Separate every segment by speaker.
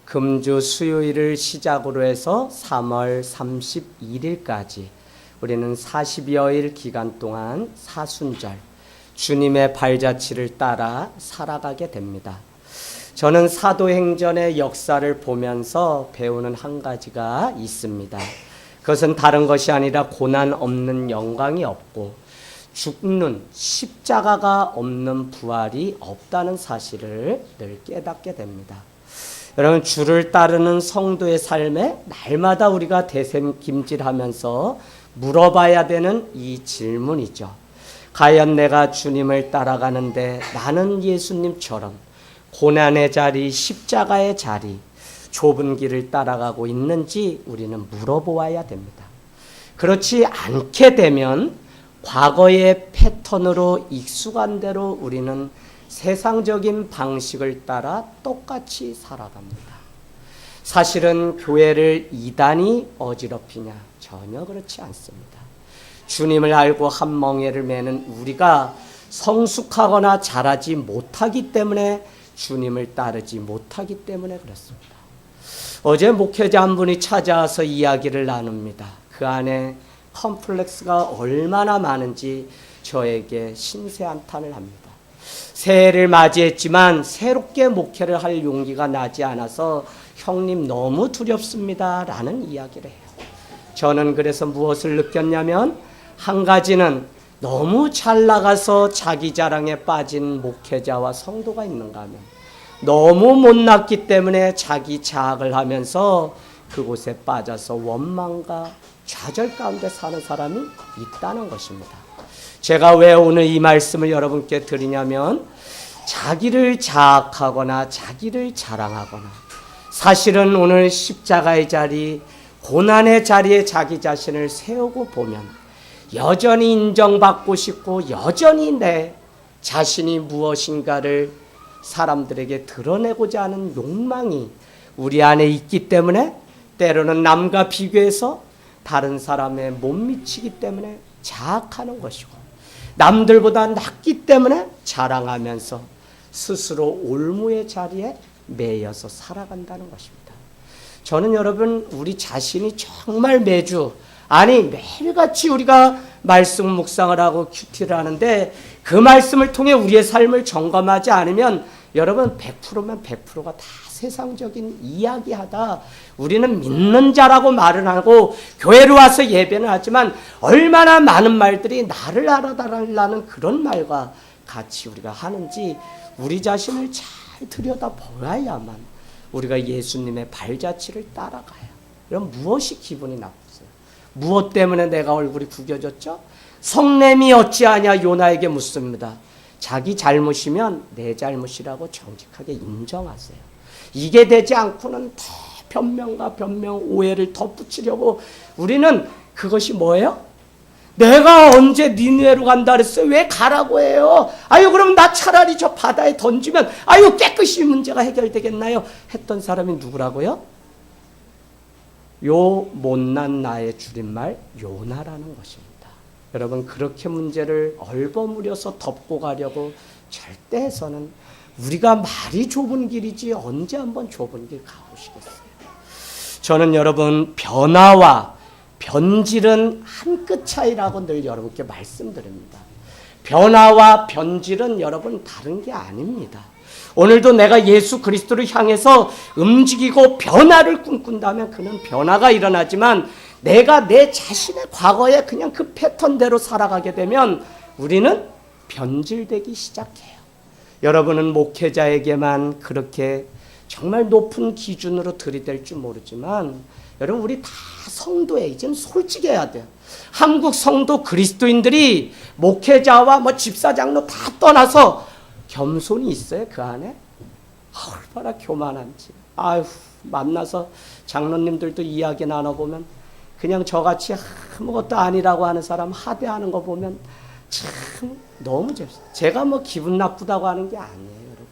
Speaker 1: 금주 수요일을 시작으로 해서 3월 31일까지 우리는 40여일 기간 동안 사순절, 주님의 발자취를 따라 살아가게 됩니다. 저는 사도행전의 역사를 보면서 배우는 한 가지가 있습니다. 그것은 다른 것이 아니라 고난 없는 영광이 없고 죽는 십자가가 없는 부활이 없다는 사실을 늘 깨닫게 됩니다. 여러분, 주를 따르는 성도의 삶에 날마다 우리가 대샘김질하면서 물어봐야 되는 이 질문이죠. 과연 내가 주님을 따라가는데 나는 예수님처럼 고난의 자리, 십자가의 자리, 좁은 길을 따라가고 있는지 우리는 물어보아야 됩니다. 그렇지 않게 되면 과거의 패턴으로 익숙한 대로 우리는 세상적인 방식을 따라 똑같이 살아갑니다. 사실은 교회를 이단이 어지럽히냐? 전혀 그렇지 않습니다. 주님을 알고 한 멍에를 매는 우리가 성숙하거나 잘하지 못하기 때문에 주님을 따르지 못하기 때문에 그렇습니다. 어제 목회자 한 분이 찾아와서 이야기를 나눕니다. 그 안에 컴플렉스가 얼마나 많은지 저에게 신세한탄을 합니다. 새해를 맞이했지만 새롭게 목회를 할 용기가 나지 않아서 형님 너무 두렵습니다 라는 이야기를 해요. 저는 그래서 무엇을 느꼈냐면, 한 가지는 너무 잘 나가서 자기 자랑에 빠진 목회자와 성도가 있는가 하면, 너무 못났기 때문에 자기 자학을 하면서 그곳에 빠져서 원망과 좌절 가운데 사는 사람이 있다는 것입니다. 제가 왜 오늘 이 말씀을 여러분께 드리냐면, 자기를 자학하거나 자기를 자랑하거나, 사실은 오늘 십자가의 자리, 고난의 자리에 자기 자신을 세우고 보면 여전히 인정받고 싶고 여전히 내 자신이 무엇인가를 사람들에게 드러내고자 하는 욕망이 우리 안에 있기 때문에 때로는 남과 비교해서 다른 사람에 못 미치기 때문에 자학하는 것이고, 남들보다 낫기 때문에 자랑하면서 스스로 올무의 자리에 매여서 살아간다는 것입니다. 저는 여러분, 우리 자신이 정말 매주, 아니 매일같이 우리가 말씀 묵상을 하고 큐티를 하는데 그 말씀을 통해 우리의 삶을 점검하지 않으면 여러분 100%면 100%가 다 세상적인 이야기하다 우리는 믿는 자라고 말은 하고 교회로 와서 예배는 하지만 얼마나 많은 말들이 나를 알아달라는 그런 말과 같이 우리가 하는지 우리 자신을 잘 들여다보아야만 우리가 예수님의 발자취를 따라가요. 그럼 무엇이 기분이 나쁘세요? 무엇 때문에 내가 얼굴이 구겨졌죠? 성냄이 어찌하냐 요나에게 묻습니다. 자기 잘못이면 내 잘못이라고 정직하게 인정하세요. 이게 되지 않고는 더 변명과 변명, 오해를 덧붙이려고 우리는 그것이 뭐예요? 내가 언제 니느웨로 간다 그랬어요? 왜 가라고 해요? 아유, 그럼 나 차라리 저 바다에 던지면 아유 깨끗이 문제가 해결되겠나요? 했던 사람이 누구라고요? 요 못난 나의 줄임말 요나라는 것입니다. 여러분, 그렇게 문제를 얼버무려서 덮고 가려고 절대 해서는 우리가 말이 좁은 길이지 언제 한번 좁은 길 가보시겠어요? 저는 여러분, 변화와 변질은 한 끗 차이라고 늘 여러분께 말씀드립니다. 변화와 변질은 여러분 다른 게 아닙니다. 오늘도 내가 예수 그리스도를 향해서 움직이고 변화를 꿈꾼다면 그는 변화가 일어나지만 내가 내 자신의 과거에 그냥 그 패턴대로 살아가게 되면 우리는 변질되기 시작해요. 여러분은 목회자에게만 그렇게 정말 높은 기준으로 들이댈 줄 모르지만 여러분, 우리 다 성도에 이제는 솔직해야 돼요. 한국 성도 그리스도인들이 목회자와 집사 장로 다 떠나서 겸손이 있어요, 그 안에? 얼마나 교만한지. 아유, 만나서 장로님들도 이야기 나눠보면 그냥 저같이 아무것도 아니라고 하는 사람 하대하는 거 보면 참 너무 재밌어요. 제가 기분 나쁘다고 하는 게 아니에요, 여러분.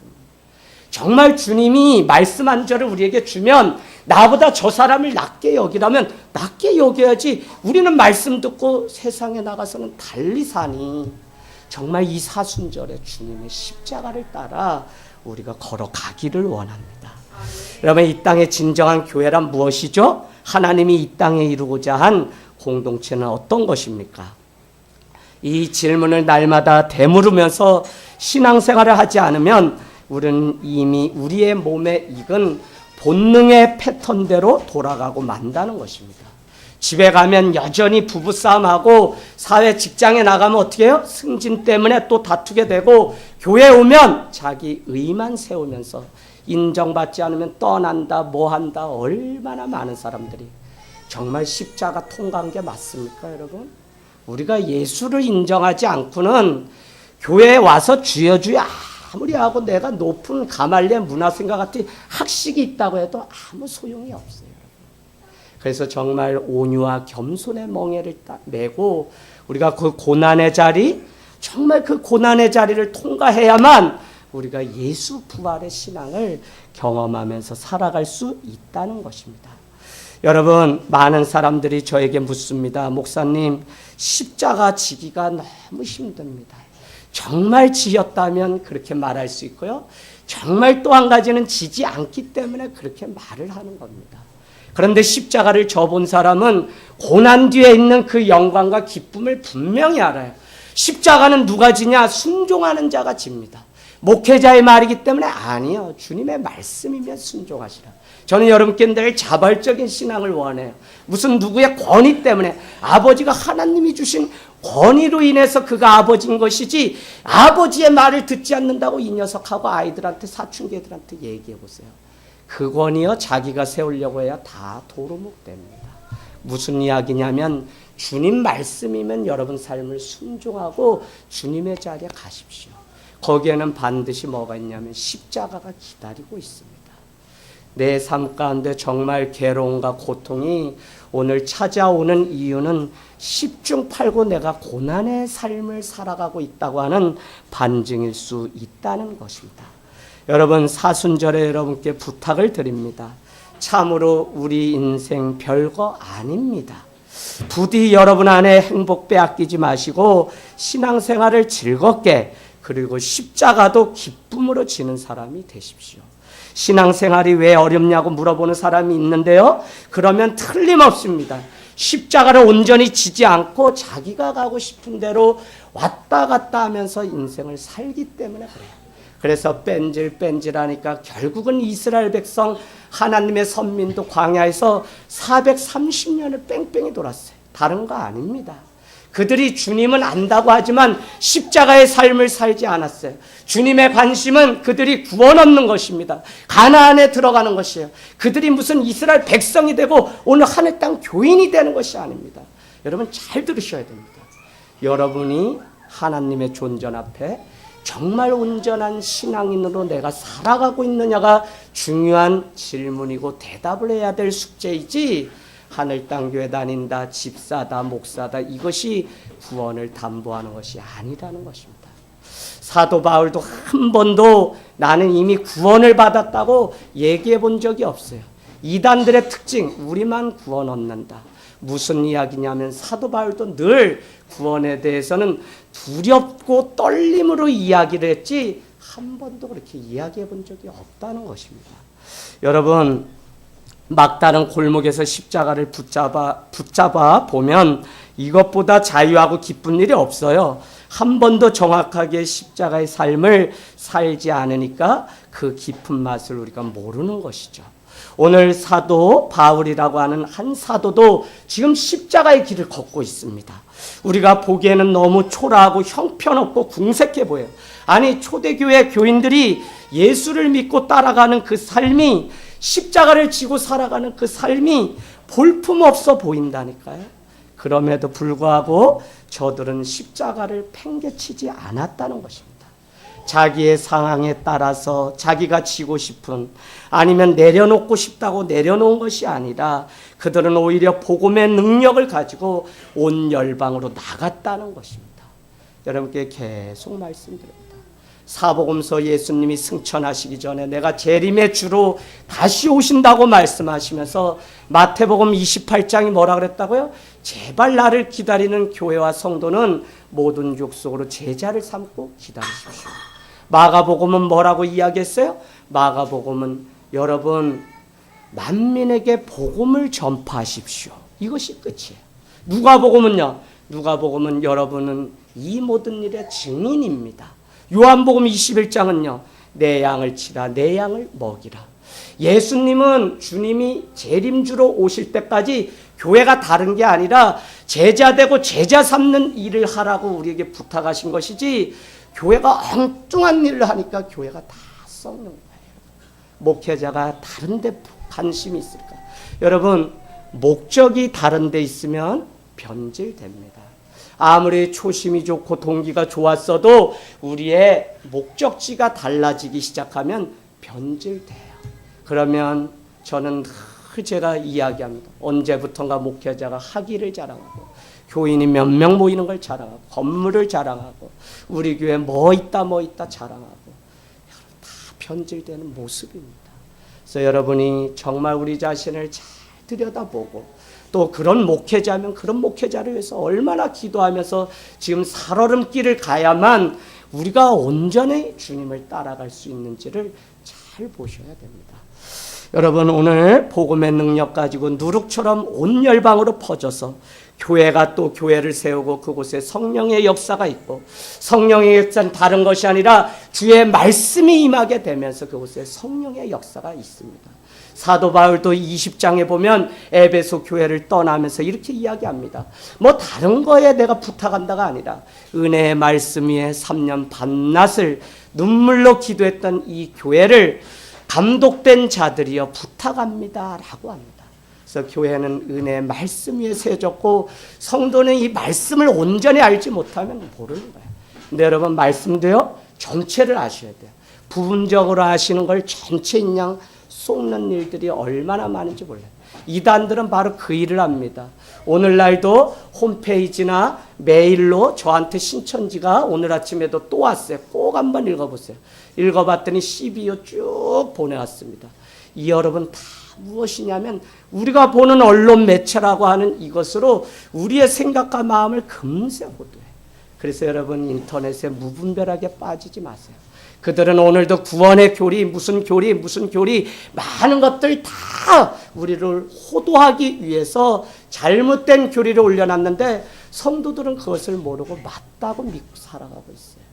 Speaker 1: 정말 주님이 말씀 한 절을 우리에게 주면 나보다 저 사람을 낮게 여기라면 낮게 여겨야지 우리는 말씀 듣고 세상에 나가서는 달리 사니 정말 이 사순절에 주님의 십자가를 따라 우리가 걸어가기를 원합니다. 여러분, 이 땅의 진정한 교회란 무엇이죠? 하나님이 이 땅에 이루고자 한 공동체는 어떤 것입니까? 이 질문을 날마다 되물으면서 신앙생활을 하지 않으면 우리는 이미 우리의 몸에 익은 본능의 패턴대로 돌아가고 만다는 것입니다. 집에 가면 여전히 부부싸움하고 사회 직장에 나가면 어떻게 해요? 승진 때문에 또 다투게 되고 교회에 오면 자기 의만 세우면서 인정받지 않으면 떠난다 뭐한다. 얼마나 많은 사람들이 정말 십자가 통과한 게 맞습니까, 여러분? 우리가 예수를 인정하지 않고는 교회에 와서 주여 아무리 하고 내가 높은 가말리엘 문화생과 같은 학식이 있다고 해도 아무 소용이 없어요. 그래서 정말 온유와 겸손의 멍에를 메고 우리가 그 고난의 자리, 정말 그 고난의 자리를 통과해야만 우리가 예수 부활의 신앙을 경험하면서 살아갈 수 있다는 것입니다. 여러분, 많은 사람들이 저에게 묻습니다. 목사님, 십자가 지기가 너무 힘듭니다. 정말 지었다면 그렇게 말할 수 있고요. 정말 또 한 가지는 지지 않기 때문에 그렇게 말을 하는 겁니다. 그런데 십자가를 져본 사람은 고난 뒤에 있는 그 영광과 기쁨을 분명히 알아요. 십자가는 누가 지냐? 순종하는 자가 집니다. 목회자의 말이기 때문에 아니요. 주님의 말씀이면 순종하시라. 저는 여러분께 늘 자발적인 신앙을 원해요. 무슨 누구의 권위 때문에, 아버지가 하나님이 주신 권위로 인해서 그가 아버지인 것이지 아버지의 말을 듣지 않는다고 이 녀석하고 아이들한테, 사춘기 애들한테 얘기해 보세요. 그 권위요, 자기가 세우려고 해야 다 도루묵됩니다. 무슨 이야기냐면 주님 말씀이면 여러분 삶을 순종하고 주님의 자리에 가십시오. 거기에는 반드시 뭐가 있냐면 십자가가 기다리고 있습니다. 내 삶 가운데 정말 괴로움과 고통이 오늘 찾아오는 이유는 10중 8구 내가 고난의 삶을 살아가고 있다고 하는 반증일 수 있다는 것입니다. 여러분, 사순절에 여러분께 부탁을 드립니다. 참으로 우리 인생 별거 아닙니다. 부디 여러분 안에 행복 빼앗기지 마시고 신앙생활을 즐겁게, 그리고 십자가도 기쁨으로 지는 사람이 되십시오. 신앙생활이 왜 어렵냐고 물어보는 사람이 있는데요. 그러면 틀림없습니다. 십자가를 온전히 지지 않고 자기가 가고 싶은 대로 왔다 갔다 하면서 인생을 살기 때문에 그래요. 그래서 뺀질뺀질하니까 결국은 이스라엘 백성, 하나님의 선민도 광야에서 430년을 뺑뺑이 돌았어요. 다른 거 아닙니다. 그들이 주님은 안다고 하지만 십자가의 삶을 살지 않았어요. 주님의 관심은 그들이 구원 얻는 것입니다. 가나안에 들어가는 것이에요. 그들이 무슨 이스라엘 백성이 되고 오늘 하늘 땅 교인이 되는 것이 아닙니다. 여러분, 잘 들으셔야 됩니다. 여러분이 하나님의 존전 앞에 정말 온전한 신앙인으로 내가 살아가고 있느냐가 중요한 질문이고 대답을 해야 될 숙제이지, 하늘 땅 교회 다닌다, 집사다, 목사다, 이것이 구원을 담보하는 것이 아니라는 것입니다. 사도 바울도 한 번도 나는 이미 구원을 받았다고 얘기해 본 적이 없어요. 이단들의 특징, 우리만 구원 얻는다. 무슨 이야기냐면 사도 바울도 늘 구원에 대해서는 두렵고 떨림으로 이야기를 했지 한 번도 그렇게 이야기해 본 적이 없다는 것입니다. 여러분, 막다른 골목에서 십자가를 붙잡아 보면 이것보다 자유하고 기쁜 일이 없어요. 한 번도 정확하게 십자가의 삶을 살지 않으니까 그 깊은 맛을 우리가 모르는 것이죠. 오늘 사도 바울이라고 하는 한 사도도 지금 십자가의 길을 걷고 있습니다. 우리가 보기에는 너무 초라하고 형편없고 궁색해 보여요. 아니, 초대교회 교인들이 예수를 믿고 따라가는 그 삶이, 십자가를 지고 살아가는 그 삶이 볼품없어 보인다니까요. 그럼에도 불구하고 저들은 십자가를 팽개치지 않았다는 것입니다. 자기의 상황에 따라서 자기가 지고 싶은, 아니면 내려놓고 싶다고 내려놓은 것이 아니라 그들은 오히려 복음의 능력을 가지고 온 열방으로 나갔다는 것입니다. 여러분께 계속 말씀드립니다. 사복음서 예수님이 승천하시기 전에 내가 재림의 주로 다시 오신다고 말씀하시면서 마태복음 28장이 뭐라 그랬다고요? 제발 나를 기다리는 교회와 성도는 모든 족속으로 제자를 삼고 기다리십시오. 마가복음은 뭐라고 이야기했어요? 마가복음은 여러분 만민에게 복음을 전파하십시오. 이것이 끝이에요. 누가복음은요. 누가복음은 여러분은 이 모든 일의 증인입니다. 요한복음 21장은요. 내 양을 치라, 내 양을 먹이라. 예수님은 주님이 재림주로 오실 때까지 교회가 다른 게 아니라 제자 되고 제자 삼는 일을 하라고 우리에게 부탁하신 것이지, 교회가 엉뚱한 일을 하니까 교회가 다 썩는 거예요. 목회자가 다른 데 관심이 있을까? 여러분, 목적이 다른 데 있으면 변질됩니다. 아무리 초심이 좋고 동기가 좋았어도 우리의 목적지가 달라지기 시작하면 변질돼요. 그러면 저는 늘 제가 이야기합니다. 언제부턴가 목회자가 학위를 자랑하고 교인이 몇 명 모이는 걸 자랑하고 건물을 자랑하고 우리 교회 뭐 있다 자랑하고 다 변질되는 모습입니다. 그래서 여러분이 정말 우리 자신을 잘 들여다보고 또 그런 목회자면 그런 목회자를 위해서 얼마나 기도하면서 지금 살얼음길을 가야만 우리가 온전히 주님을 따라갈 수 있는지를 잘 보셔야 됩니다. 여러분, 오늘 복음의 능력 가지고 누룩처럼 온 열방으로 퍼져서 교회가 또 교회를 세우고 그곳에 성령의 역사가 있고, 성령의 역사는 다른 것이 아니라 주의 말씀이 임하게 되면서 그곳에 성령의 역사가 있습니다. 사도 바울도 20장에 보면 에베소 교회를 떠나면서 이렇게 이야기합니다. 뭐 다른 거에 내가 부탁한다가 아니라 은혜의 말씀 위에 3년 밤낮을 눈물로 기도했던 이 교회를 감독된 자들이여 부탁합니다 라고 합니다. 그래서 교회는 은혜의 말씀 위에 세워졌고 성도는 이 말씀을 온전히 알지 못하면 모르는 거예요. 근데 여러분, 말씀도요 전체를 아셔야 돼요. 부분적으로 아시는 걸 전체인 양 쏟는 일들이 얼마나 많은지 몰라요. 이단들은 바로 그 일을 합니다. 오늘날도 홈페이지나 메일로 저한테 신천지가 오늘 아침에도 또 왔어요. 꼭 한번 읽어보세요. 읽어봤더니 CBO 쭉 보내왔습니다. 이 여러분 다 무엇이냐면 우리가 보는 언론 매체라고 하는 이것으로 우리의 생각과 마음을 금세 호도해요. 그래서 여러분, 인터넷에 무분별하게 빠지지 마세요. 그들은 오늘도 구원의 교리, 무슨 교리 많은 것들 다 우리를 호도하기 위해서 잘못된 교리를 올려놨는데 성도들은 그것을 모르고 맞다고 믿고 살아가고 있어요.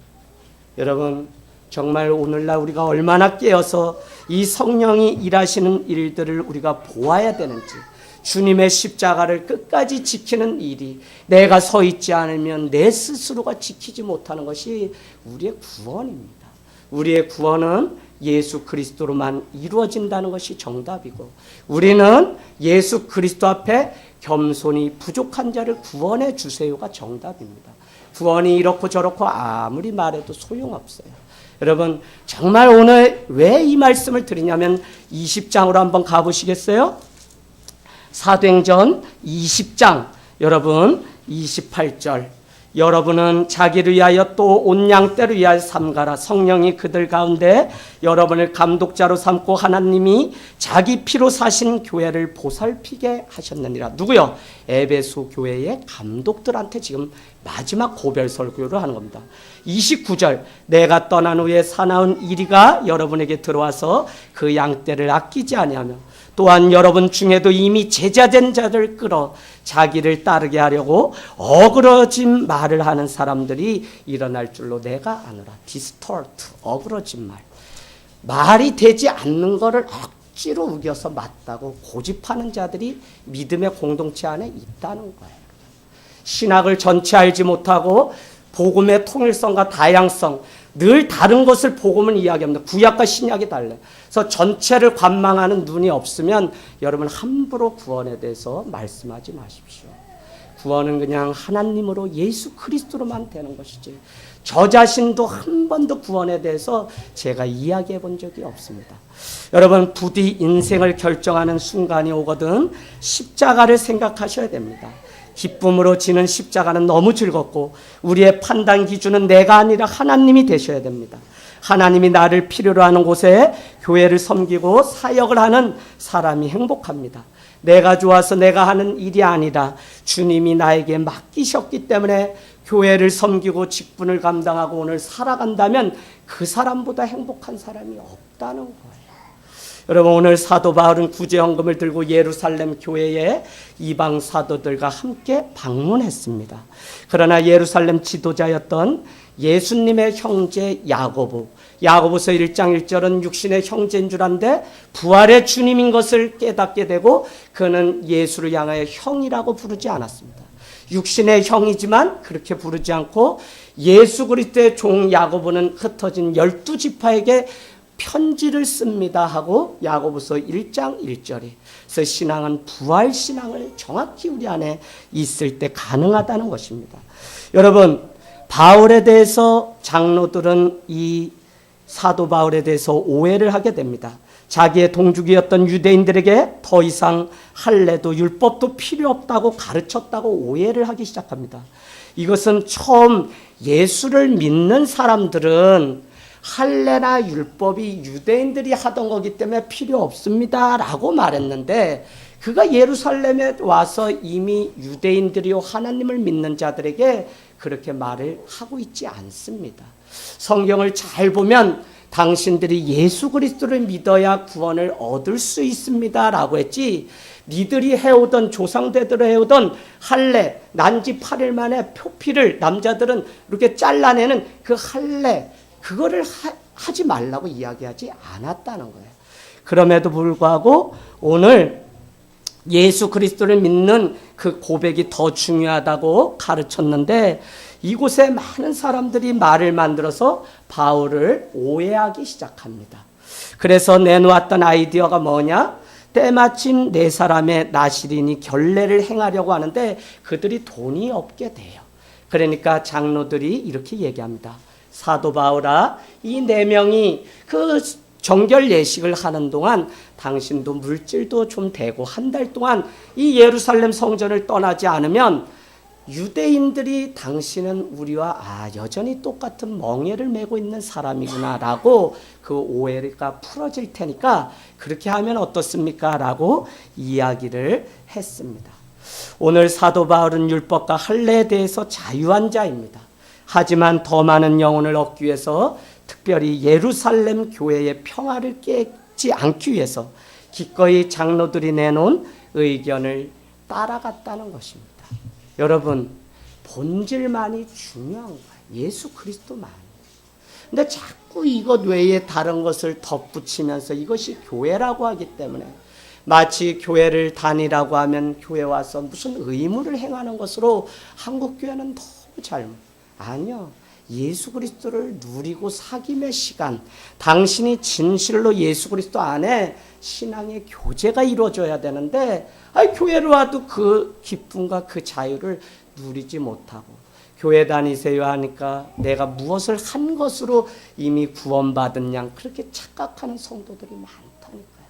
Speaker 1: 여러분, 정말 오늘날 우리가 얼마나 깨어서 이 성령이 일하시는 일들을 우리가 보아야 되는지, 주님의 십자가를 끝까지 지키는 일이 내가 서 있지 않으면 내 스스로가 지키지 못하는 것이 우리의 구원입니다. 우리의 구원은 예수 그리스도로만 이루어진다는 것이 정답이고, 우리는 예수 그리스도 앞에 겸손히 부족한 자를 구원해 주세요가 정답입니다. 구원이 이렇고 저렇고 아무리 말해도 소용없어요. 여러분, 정말 오늘 왜 이 말씀을 드리냐면 20장으로 한번 가보시겠어요? 사도행전 20장, 여러분 28절. 여러분은 자기를 위하여 또 온 양떼를 위하여 삼가라. 성령이 그들 가운데 여러분을 감독자로 삼고 하나님이 자기 피로 사신 교회를 보살피게 하셨느니라. 누구요? 에베소 교회의 감독들한테 지금 마지막 고별 설교를 하는 겁니다. 29절, 내가 떠난 후에 사나운 이리가 여러분에게 들어와서 그 양떼를 아끼지 아니하며 또한 여러분 중에도 이미 제자된 자를 끌어 자기를 따르게 하려고 어그러진 말을 하는 사람들이 일어날 줄로 내가 아노라. distort, 어그러진 말. 말이 되지 않는 것을 억지로 우겨서 맞다고 고집하는 자들이 믿음의 공동체 안에 있다는 거예요. 신학을 전체 알지 못하고 복음의 통일성과 다양성, 늘 다른 것을 복음은 이야기합니다. 구약과 신약이 달라요. 그래서 전체를 관망하는 눈이 없으면 여러분 함부로 구원에 대해서 말씀하지 마십시오. 구원은 그냥 하나님으로 예수 그리스도로만 되는 것이지, 저 자신도 한 번도 구원에 대해서 제가 이야기해 본 적이 없습니다. 여러분, 부디 인생을 결정하는 순간이 오거든 십자가를 생각하셔야 됩니다. 기쁨으로 지는 십자가는 너무 즐겁고 우리의 판단 기준은 내가 아니라 하나님이 되셔야 됩니다. 하나님이 나를 필요로 하는 곳에 교회를 섬기고 사역을 하는 사람이 행복합니다. 내가 좋아서 내가 하는 일이 아니라 주님이 나에게 맡기셨기 때문에 교회를 섬기고 직분을 감당하고 오늘 살아간다면 그 사람보다 행복한 사람이 없다는 거예요. 여러분, 오늘 사도 바울은 구제헌금을 들고 예루살렘 교회에 이방 사도들과 함께 방문했습니다. 그러나 예루살렘 지도자였던 예수님의 형제 야고보서 1장 1절은 육신의 형제인 줄 안데 부활의 주님인 것을 깨닫게 되고 그는 예수를 향하여 형이라고 부르지 않았습니다. 육신의 형이지만 그렇게 부르지 않고 예수 그리스도의 종 야고보는 흩어진 12지파에게 편지를 씁니다 하고 야고보서 1장 1절에 그래서 신앙은 부활 신앙을 정확히 우리 안에 있을 때 가능하다는 것입니다. 여러분, 바울에 대해서 장로들은 이 사도 바울에 대해서 오해를 하게 됩니다. 자기의 동족이었던 유대인들에게 더 이상 할례도 율법도 필요 없다고 가르쳤다고 오해를 하기 시작합니다. 이것은 처음 예수를 믿는 사람들은 할례나 율법이 유대인들이 하던 거기 때문에 필요 없습니다 라고 말했는데, 그가 예루살렘에 와서 이미 유대인들이요 하나님을 믿는 자들에게 그렇게 말을 하고 있지 않습니다. 성경을 잘 보면 당신들이 예수 그리스도를 믿어야 구원을 얻을 수 있습니다 라고 했지, 니들이 해오던 조상대대로 해오던 할례, 난지 8일 만에 표피를 남자들은 이렇게 잘라내는 그 할례, 그거를 하지 말라고 이야기하지 않았다는 거예요. 그럼에도 불구하고 오늘 예수 그리스도를 믿는 그 고백이 더 중요하다고 가르쳤는데, 이곳에 많은 사람들이 말을 만들어서 바울을 오해하기 시작합니다. 그래서 내놓았던 아이디어가 뭐냐? 때마침 네 사람의 나실인이 결례를 행하려고 하는데 그들이 돈이 없게 돼요. 그러니까 장로들이 이렇게 얘기합니다. 사도 바울아, 이 네 명이 그 정결 예식을 하는 동안 당신도 물질도 좀 대고 한 달 동안 이 예루살렘 성전을 떠나지 않으면 유대인들이 당신은 우리와 여전히 똑같은 멍에를 메고 있는 사람이구나 라고 그 오해가 풀어질 테니까 그렇게 하면 어떻습니까? 라고 이야기를 했습니다. 오늘 사도 바울은 율법과 할례에 대해서 자유한 자입니다. 하지만 더 많은 영혼을 얻기 위해서, 특별히 예루살렘 교회의 평화를 깨지 않기 위해서 기꺼이 장로들이 내놓은 의견을 따라갔다는 것입니다. 여러분, 본질만이 중요한 거예요. 예수 그리스도만. 근데 자꾸 이것 외에 다른 것을 덧붙이면서 이것이 교회라고 하기 때문에 마치 교회를 다니라고 하면 교회 와서 무슨 의무를 행하는 것으로 한국 교회는 너무 잘못. 아니요. 예수 그리스도를 누리고 사귐의 시간, 당신이 진실로 예수 그리스도 안에 신앙의 교제가 이루어져야 되는데 교회로 와도 그 기쁨과 그 자유를 누리지 못하고 교회 다니세요 하니까 내가 무엇을 한 것으로 이미 구원받은 양 그렇게 착각하는 성도들이 많다니까요.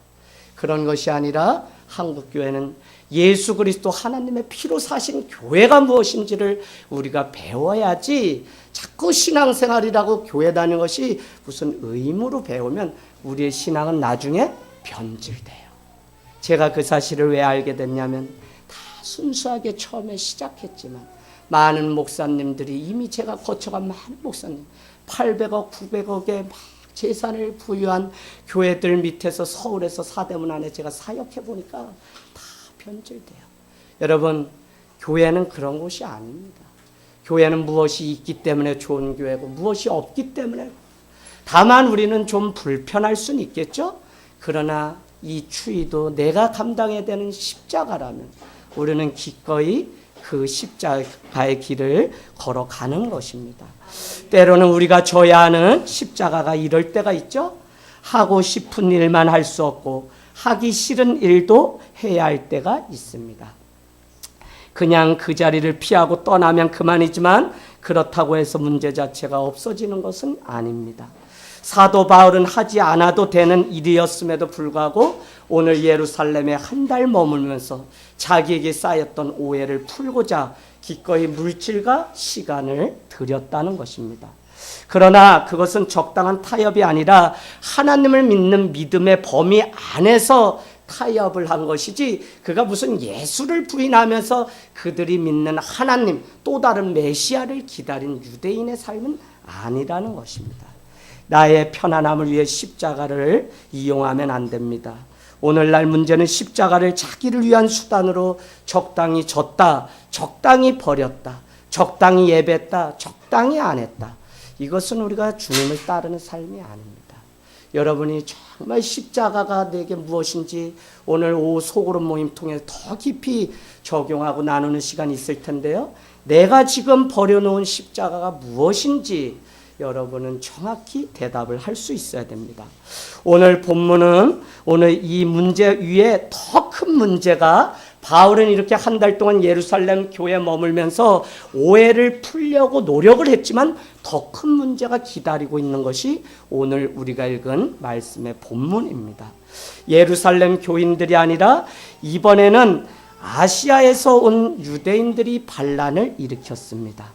Speaker 1: 그런 것이 아니라 한국교회는 예수 그리스도 하나님의 피로 사신 교회가 무엇인지를 우리가 배워야지, 자꾸 신앙생활이라고 교회 다니는 것이 무슨 의무로 배우면 우리의 신앙은 나중에 변질돼요. 제가 그 사실을 왜 알게 됐냐면 다 순수하게 처음에 시작했지만 많은 목사님들이, 이미 제가 거쳐간 많은 목사님 800억 900억의 막 재산을 부유한 교회들 밑에서 서울에서 사대문 안에 제가 사역해 보니까 다 변질돼요. 여러분, 교회는 그런 곳이 아닙니다. 교회는 무엇이 있기 때문에 좋은 교회고 무엇이 없기 때문에, 다만 우리는 좀 불편할 수는 있겠죠. 그러나 이 추위도 내가 감당해야 되는 십자가라면 우리는 기꺼이 그 십자가의 길을 걸어가는 것입니다. 때로는 우리가 져야 하는 십자가가 이럴 때가 있죠. 하고 싶은 일만 할 수 없고 하기 싫은 일도 해야 할 때가 있습니다. 그냥 그 자리를 피하고 떠나면 그만이지만 그렇다고 해서 문제 자체가 없어지는 것은 아닙니다. 사도 바울은 하지 않아도 되는 일이었음에도 불구하고 오늘 예루살렘에 한 달 머물면서 자기에게 쌓였던 오해를 풀고자 기꺼이 물질과 시간을 들였다는 것입니다. 그러나 그것은 적당한 타협이 아니라 하나님을 믿는 믿음의 범위 안에서 타협을 한 것이지, 그가 무슨 예수를 부인하면서 그들이 믿는 하나님, 또 다른 메시아를 기다린 유대인의 삶은 아니라는 것입니다. 나의 편안함을 위해 십자가를 이용하면 안 됩니다. 오늘날 문제는 십자가를 자기를 위한 수단으로 적당히 줬다, 적당히 버렸다, 적당히 예배했다, 적당히 안 했다. 이것은 우리가 주님을 따르는 삶이 아닙니다. 여러분이 정말 십자가가 내게 무엇인지 오늘 오후 소그룹 모임 통해서 더 깊이 적용하고 나누는 시간이 있을 텐데요. 내가 지금 버려놓은 십자가가 무엇인지 여러분은 정확히 대답을 할 수 있어야 됩니다. 오늘 본문은 오늘 이 문제 위에 더 큰 문제가 바울은 이렇게 한 달 동안 예루살렘 교회에 머물면서 오해를 풀려고 노력을 했지만 더 큰 문제가 기다리고 있는 것이 오늘 우리가 읽은 말씀의 본문입니다. 예루살렘 교인들이 아니라 이번에는 아시아에서 온 유대인들이 반란을 일으켰습니다.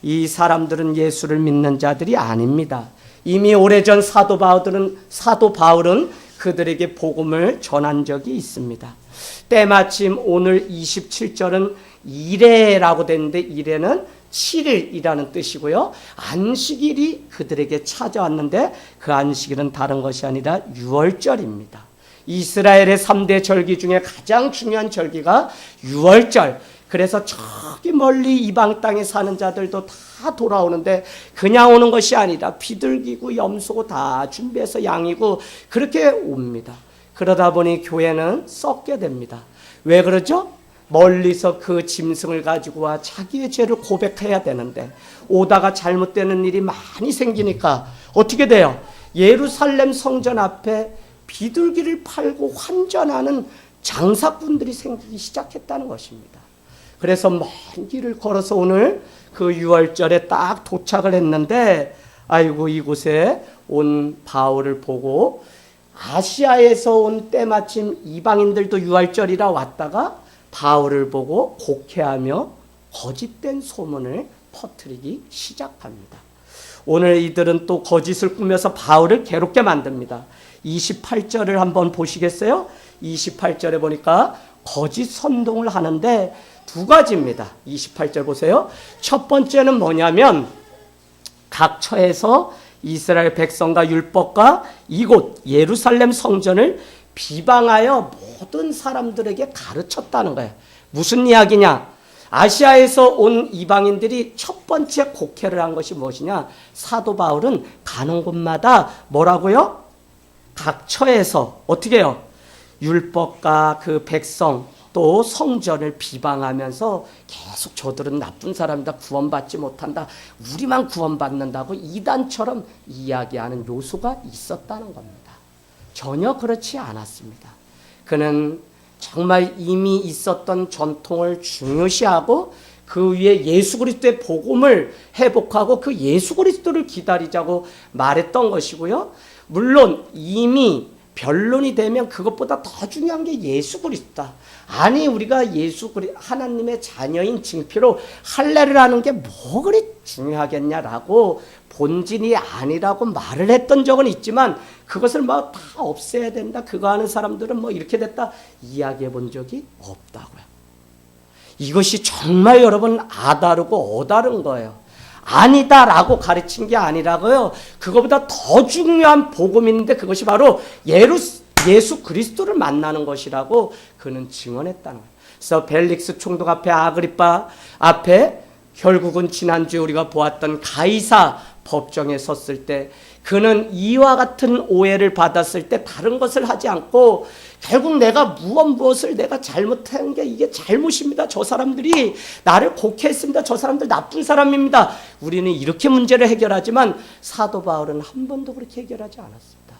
Speaker 1: 이 사람들은 예수를 믿는 자들이 아닙니다. 이미 오래전 사도 바울은 그들에게 복음을 전한 적이 있습니다. 때마침 오늘 27절은 이레라고 되는데 이레는 7일이라는 뜻이고요. 안식일이 그들에게 찾아왔는데 그 안식일은 다른 것이 아니라 유월절입니다. 이스라엘의 3대 절기 중에 가장 중요한 절기가 유월절. 그래서 저기 멀리 이방 땅에 사는 자들도 다 돌아오는데 그냥 오는 것이 아니라 비둘기고 염소고 다 준비해서 양이고 그렇게 옵니다. 그러다 보니 교회는 썩게 됩니다. 왜 그러죠? 멀리서 그 짐승을 가지고 와 자기의 죄를 고백해야 되는데 오다가 잘못되는 일이 많이 생기니까 어떻게 돼요? 예루살렘 성전 앞에 비둘기를 팔고 환전하는 장사꾼들이 생기기 시작했다는 것입니다. 그래서 먼 길을 걸어서 오늘 그 유월절에 딱 도착을 했는데 아이고 이곳에 온 바울을 보고 아시아에서 온 때마침 이방인들도 유월절이라 왔다가 바울을 보고 곡해하며 거짓된 소문을 퍼뜨리기 시작합니다. 오늘 이들은 또 거짓을 꾸며서 바울을 괴롭게 만듭니다. 28절을 한번 보시겠어요? 28절에 보니까 거짓 선동을 하는데 두 가지입니다. 28절 보세요. 첫 번째는 뭐냐면 각 처에서 이스라엘 백성과 율법과 이곳 예루살렘 성전을 비방하여 모든 사람들에게 가르쳤다는 거예요. 무슨 이야기냐? 아시아에서 온 이방인들이 첫 번째 곡해를 한 것이 무엇이냐? 사도 바울은 가는 곳마다 뭐라고요? 각 처에서 어떻게 해요? 율법과 그 백성 또 성전을 비방하면서 계속 저들은 나쁜 사람이다, 구원받지 못한다, 우리만 구원받는다고 이단처럼 이야기하는 요소가 있었다는 겁니다. 전혀 그렇지 않았습니다. 그는 정말 이미 있었던 전통을 중요시하고 그 위에 예수 그리스도의 복음을 회복하고 그 예수 그리스도를 기다리자고 말했던 것이고요. 물론 이미 변론이 되면 그것보다 더 중요한 게 예수 그리스도다. 아니 우리가 하나님의 자녀인 징표로 할례를 하는 게 뭐 그리 중요하겠냐라고 본진이 아니라고 말을 했던 적은 있지만 그것을 뭐 다 없애야 된다. 그거 하는 사람들은 뭐 이렇게 됐다. 이야기해 본 적이 없다고요. 이것이 정말 여러분 아다르고 어다른 거예요. 아니다라고 가르친 게 아니라고요. 그거보다 더 중요한 복음인데 그것이 바로 예수 그리스도를 만나는 것이라고 그는 증언했다는 거예요. 그래서 벨릭스 총독 앞에 아그리빠 앞에 결국은 지난주에 우리가 보았던 가이사 법정에 섰을 때 그는 이와 같은 오해를 받았을 때 다른 것을 하지 않고 결국 내가 무엇을 내가 잘못한 게 이게 잘못입니다. 저 사람들이 나를 곡해했습니다. 저 사람들 나쁜 사람입니다. 우리는 이렇게 문제를 해결하지만 사도 바울은 한 번도 그렇게 해결하지 않았습니다.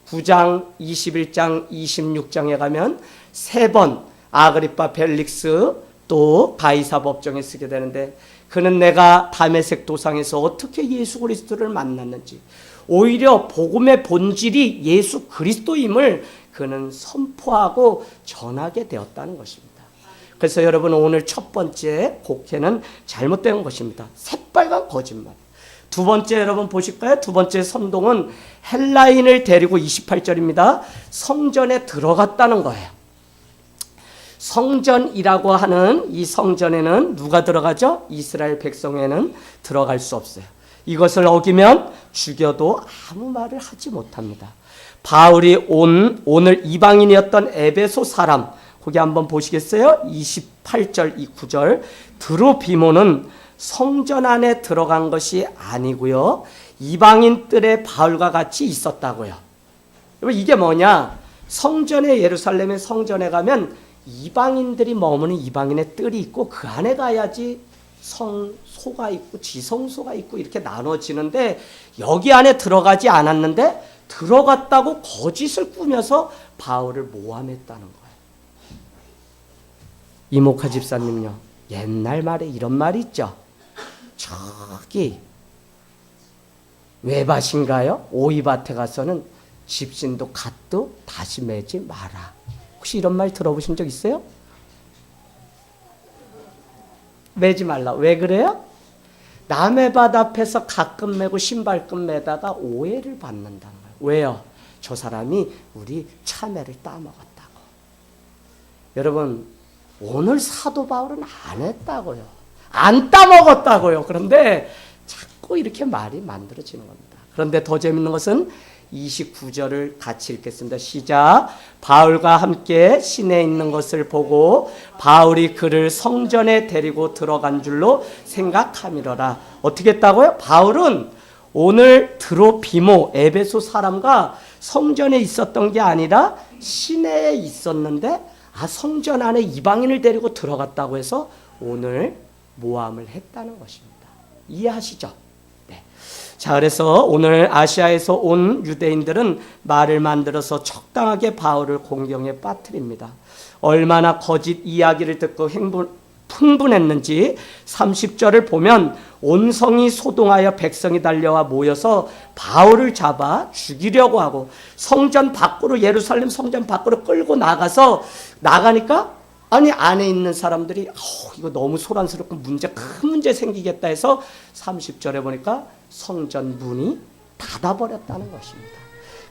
Speaker 1: 9장, 21장, 26장에 가면 3번 아그리빠 벨릭스 또 가이사 법정에 쓰게 되는데 그는 내가 다메섹 도상에서 어떻게 예수 그리스도를 만났는지 오히려 복음의 본질이 예수 그리스도임을 그는 선포하고 전하게 되었다는 것입니다. 그래서 여러분 오늘 첫 번째 곡해는 잘못된 것입니다. 새빨간 거짓말. 두 번째 여러분 보실까요? 두 번째 선동은 헬라인을 데리고 28절입니다. 성전에 들어갔다는 거예요. 성전이라고 하는 이 성전에는 누가 들어가죠? 이스라엘 백성에는 들어갈 수 없어요. 이것을 어기면 죽여도 아무 말을 하지 못합니다. 바울이 오늘 이방인이었던 에베소 사람, 거기 한번 보시겠어요? 28절 이 9절. 드로비모는 성전 안에 들어간 것이 아니고요, 이방인들의 바울과 같이 있었다고요. 이게 뭐냐? 성전에, 예루살렘의 성전에 가면 이방인들이 머무는 이방인의 뜰이 있고 그 안에 가야지 성소가 있고 지성소가 있고 이렇게 나눠지는데, 여기 안에 들어가지 않았는데 들어갔다고 거짓을 꾸며서 바울을 모함했다는 거예요. 이모카 집사님요, 옛날 말에 이런 말이 있죠. 저기 외밭인가요? 오이밭에 가서는 집신도 갓도 다시 매지 마라. 혹시 이런 말 들어보신 적 있어요? 매지 말라. 왜 그래요? 남의 밭 앞에서 가끔 매고 신발끈 매다가 오해를 받는다는 거예요. 왜요? 저 사람이 우리 참외를 따먹었다고. 여러분, 오늘 사도 바울은 안 했다고요. 안 따먹었다고요. 그런데 자꾸 이렇게 말이 만들어지는 겁니다. 그런데 더 재밌는 것은 29절을 같이 읽겠습니다. 시작. 바울과 함께 시내에 있는 것을 보고 바울이 그를 성전에 데리고 들어간 줄로 생각함이러라. 어떻게 했다고요? 바울은 오늘 드로비모 에베소 사람과 성전에 있었던 게 아니라 시내에 있었는데, 성전 안에 이방인을 데리고 들어갔다고 해서 오늘 모함을 했다는 것입니다. 이해하시죠? 네. 자, 그래서 오늘 아시아에서 온 유대인들은 말을 만들어서 적당하게 바울을 공경에 빠뜨립니다. 얼마나 거짓 이야기를 듣고 흥분했는지 30절을 보면 온 성이 소동하여 백성이 달려와 모여서 바울을 잡아 죽이려고 하고, 성전 밖으로, 예루살렘 성전 밖으로 끌고 나가니까 아니 안에 있는 사람들이 이거 너무 소란스럽고 큰 문제 생기겠다 해서 30절에 보니까 성전 문이 닫아버렸다는 것입니다.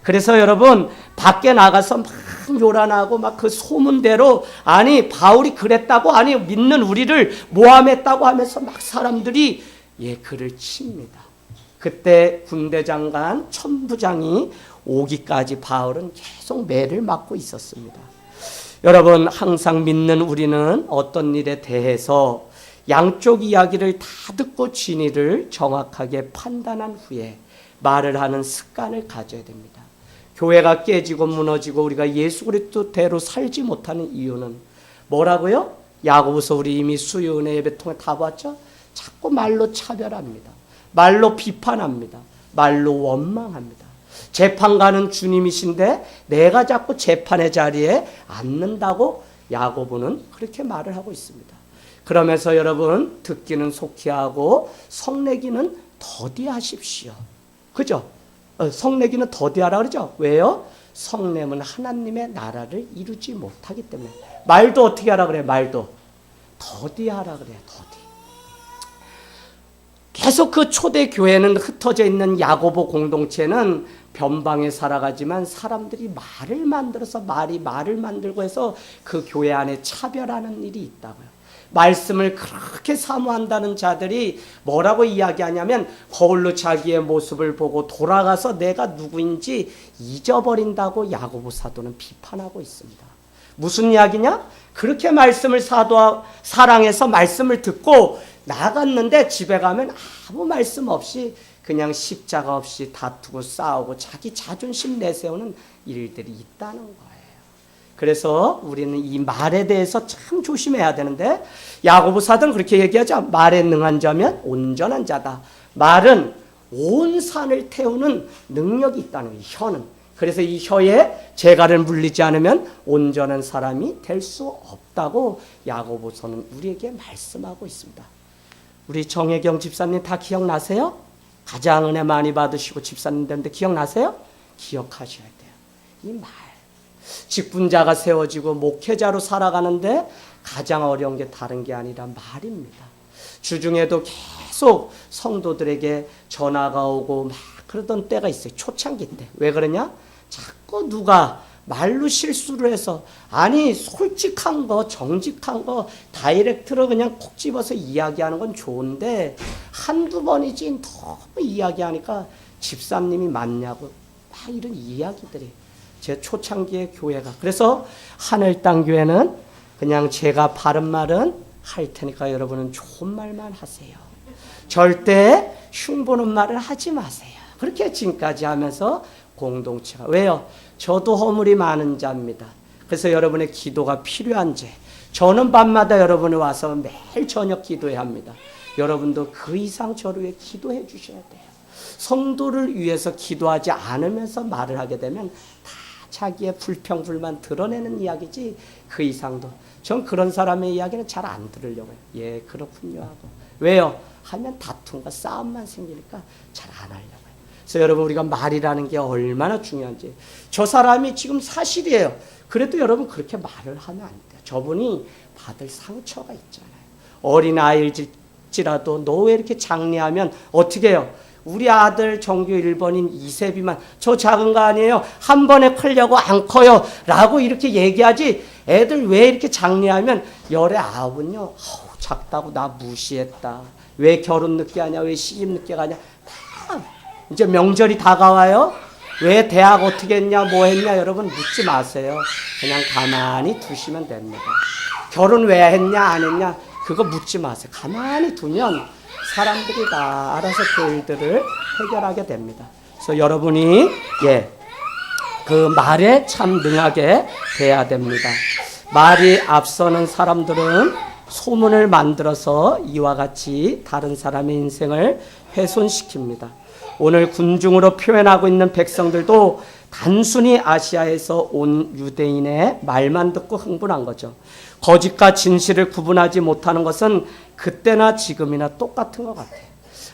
Speaker 1: 그래서 여러분, 밖에 나가서 막 요란하고 막 그 소문대로, 아니 바울이 그랬다고, 아니 믿는 우리를 모함했다고 하면서 막 사람들이 그를 칩니다. 그때 군대장관 천부장이 오기까지 바울은 계속 매를 맞고 있었습니다. 여러분, 항상 믿는 우리는 어떤 일에 대해서 양쪽 이야기를 다 듣고 진위를 정확하게 판단한 후에 말을 하는 습관을 가져야 됩니다. 교회가 깨지고 무너지고 우리가 예수 그리스도대로 살지 못하는 이유는 뭐라고요? 야고보서 우리 이미 수요은혜 예배 통해 다 봤죠? 자꾸 말로 차별합니다. 말로 비판합니다. 말로 원망합니다. 재판가는 주님이신데 내가 자꾸 재판의 자리에 앉는다고 야고보는 그렇게 말을 하고 있습니다. 그러면서 여러분, 듣기는 속히 하고 성내기는 더디하십시오. 그죠? 성내기는 더디하라 그러죠? 왜요? 성내면 하나님의 나라를 이루지 못하기 때문에. 말도 어떻게 하라 그래요? 말도 더디하라 그래요. 더디. 계속 그 초대 교회는 흩어져 있는 야고보 공동체는 변방에 살아가지만 사람들이 말을 만들어서 말을 만들고 해서 그 교회 안에 차별하는 일이 있다고요. 말씀을 그렇게 사모한다는 자들이 뭐라고 이야기하냐면 거울로 자기의 모습을 보고 돌아가서 내가 누구인지 잊어버린다고 야고보 사도는 비판하고 있습니다. 무슨 이야기냐? 그렇게 말씀을 사랑해서 말씀을 듣고 나갔는데 집에 가면 아무 말씀 없이 그냥 십자가 없이 다투고 싸우고 자기 자존심 내세우는 일들이 있다는 거예요. 그래서 우리는 이 말에 대해서 참 조심해야 되는데, 야고보 사도는 그렇게 얘기하죠. 말에 능한 자면 온전한 자다. 말은 온 산을 태우는 능력이 있다는 거예요. 혀는. 그래서 이 혀에 재갈을 물리지 않으면 온전한 사람이 될 수 없다고 야고보서는 우리에게 말씀하고 있습니다. 우리 정혜경 집사님 다 기억나세요? 가장 은혜 많이 받으시고 집사님 되는데 기억나세요? 기억하셔야 돼요. 이 말. 직분자가 세워지고 목회자로 살아가는데 가장 어려운 게 다른 게 아니라 말입니다. 주중에도 계속 성도들에게 전화가 오고 막 그러던 때가 있어요. 초창기 때. 왜 그러냐? 자꾸 누가 말로 실수를 해서 아니 솔직한 거 정직한 거 다이렉트로 그냥 콕 집어서 이야기하는 건 좋은데 한두 번이지 너무 이야기하니까 집사님이 맞냐고 막 이런 이야기들이 제 초창기의 교회가 그래서 하늘 땅 교회는 그냥 제가 바른 말은 할 테니까 여러분은 좋은 말만 하세요. 절대 흉보는 말을 하지 마세요. 그렇게 지금까지 하면서 공동체가 왜요? 저도 허물이 많은 자입니다. 그래서 여러분의 기도가 필요한 죄. 저는 밤마다 여러분이 와서 매일 저녁 기도해야 합니다. 여러분도 그 이상 저를 위해 기도해 주셔야 돼요. 성도를 위해서 기도하지 않으면서 말을 하게 되면 다 자기의 불평, 불만 드러내는 이야기지 그 이상도. 전 그런 사람의 이야기는 잘 안 들으려고 해요. 예, 그렇군요 하고. 왜요? 하면 다툼과 싸움만 생기니까 잘 안 하려고 해요. 그래서 여러분 우리가 말이라는 게 얼마나 중요한지. 저 사람이 지금 사실이에요. 그래도 여러분 그렇게 말을 하면 안 돼요. 저분이 받을 상처가 있잖아요. 어린아이일지라도 너 왜 이렇게 장례하면 어떻게 해요? 우리 아들 정규 1번인 이세비만 저 작은 거 아니에요? 한 번에 크려고 안 커요 라고 이렇게 얘기하지 애들 왜 이렇게 장례하면 열의 아홉은요 작다고 나 무시했다. 왜 결혼 늦게 하냐? 왜 시집 늦게 가냐? 다 이제 명절이 다가와요. 왜 대학 어떻게 했냐? 뭐 했냐? 여러분 묻지 마세요. 그냥 가만히 두시면 됩니다. 결혼 왜 했냐? 안 했냐? 그거 묻지 마세요. 가만히 두면 사람들이 다 알아서 그 일들을 해결하게 됩니다. 그래서 여러분이 그 말에 참 능하게 돼야 됩니다. 말이 앞서는 사람들은 소문을 만들어서 이와 같이 다른 사람의 인생을 훼손시킵니다. 오늘 군중으로 표현하고 있는 백성들도 단순히 아시아에서 온 유대인의 말만 듣고 흥분한 거죠. 거짓과 진실을 구분하지 못하는 것은 그때나 지금이나 똑같은 것 같아요.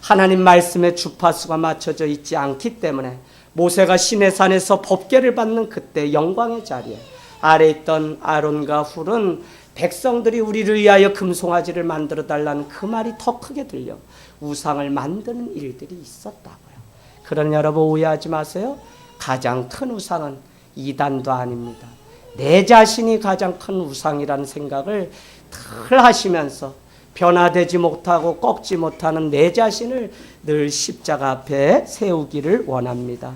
Speaker 1: 하나님 말씀에 주파수가 맞춰져 있지 않기 때문에 모세가 시내산에서 법궤를 받는 그때 영광의 자리에 아래 있던 아론과 훌은 백성들이 우리를 위하여 금송아지를 만들어 달라는 그 말이 더 크게 들려 우상을 만드는 일들이 있었다고요. 그러나 여러분 오해하지 마세요. 가장 큰 우상은 이단도 아닙니다. 내 자신이 가장 큰 우상이라는 생각을 늘 하시면서 변화되지 못하고 꺾지 못하는 내 자신을 늘 십자가 앞에 세우기를 원합니다.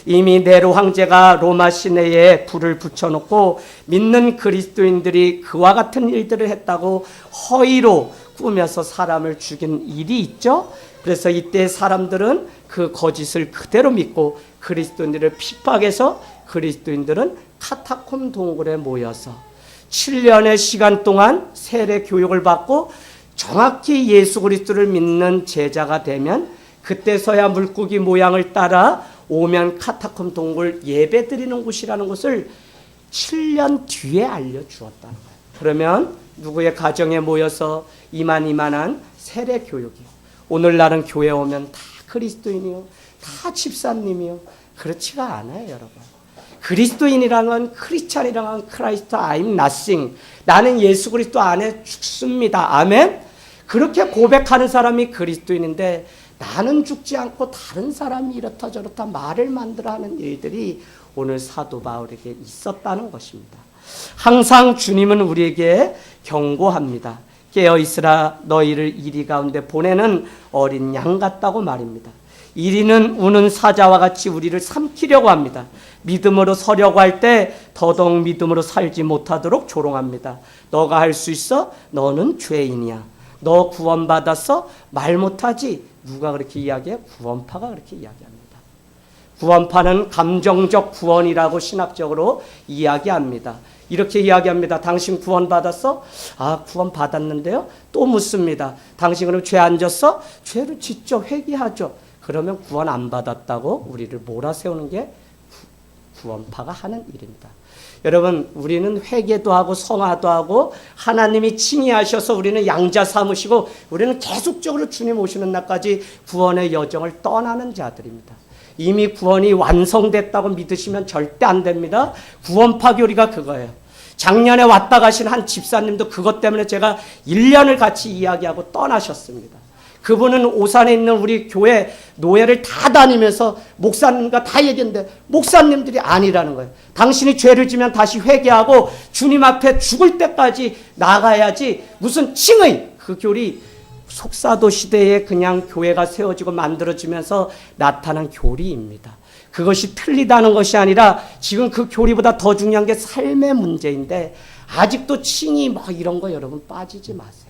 Speaker 1: 이미 네로 황제가 로마 시내에 불을 붙여놓고 믿는 그리스도인들이 그와 같은 일들을 했다고 허위로 꾸며서 사람을 죽인 일이 있죠. 그래서 이때 사람들은 그 거짓을 그대로 믿고 그리스도인들을 핍박해서 그리스도인들은 카타콤 동굴에 모여서 7년의 시간 동안 세례 교육을 받고 정확히 예수 그리스도를 믿는 제자가 되면 그때서야 물고기 모양을 따라 오면 카타콤 동굴 예배 드리는 곳이라는 것을 7년 뒤에 알려주었다는 거예요. 그러면 누구의 가정에 모여서 이만한 세례 교육이요. 오늘날은 교회 오면 다 그리스도인이요. 다 집사님이요. 그렇지가 않아요, 여러분. 그리스도인이라는 건 크리스찬이라는 건 크라이스트 I'm nothing. 나는 예수 그리스도 안에 죽습니다. 아멘. 그렇게 고백하는 사람이 그리스도인인데 나는 죽지 않고 다른 사람이 이렇다 저렇다 말을 만들어 하는 일들이 오늘 사도 바울에게 있었다는 것입니다. 항상 주님은 우리에게 경고합니다. 깨어있으라 너희를 이리 가운데 보내는 어린 양 같다고 말입니다. 이리는 우는 사자와 같이 우리를 삼키려고 합니다. 믿음으로 서려고 할 때 더더욱 믿음으로 살지 못하도록 조롱합니다. 너가 할 수 있어? 너는 죄인이야. 너 구원받았어? 말 못하지? 누가 그렇게 이야기해? 구원파가 그렇게 이야기합니다. 구원파는 감정적 구원이라고 신학적으로 이야기합니다. 이렇게 이야기합니다. 당신 구원받았어? 아, 구원받았는데요? 또 묻습니다. 당신 그럼 죄 안 졌어? 죄를 짓죠. 회개하죠. 그러면 구원 안 받았다고 우리를 몰아세우는 게 구원파가 하는 일입니다. 여러분 우리는 회개도 하고 성화도 하고 하나님이 칭의하셔서 우리는 양자 삼으시고 우리는 계속적으로 주님 오시는 날까지 구원의 여정을 떠나는 자들입니다. 이미 구원이 완성됐다고 믿으시면 절대 안 됩니다. 구원파 교리가 그거예요. 작년에 왔다 가신 한 집사님도 그것 때문에 제가 1년을 같이 이야기하고 떠나셨습니다. 그분은 오산에 있는 우리 교회 노예를 다 다니면서 목사님과 다 얘기했는데 목사님들이 아니라는 거예요. 당신이 죄를 지면 다시 회개하고 주님 앞에 죽을 때까지 나가야지 무슨 칭의 그 교리 속사도 시대에 그냥 교회가 세워지고 만들어지면서 나타난 교리입니다. 그것이 틀리다는 것이 아니라 지금 그 교리보다 더 중요한 게 삶의 문제인데 아직도 칭의 뭐 이런 거 여러분 빠지지 마세요.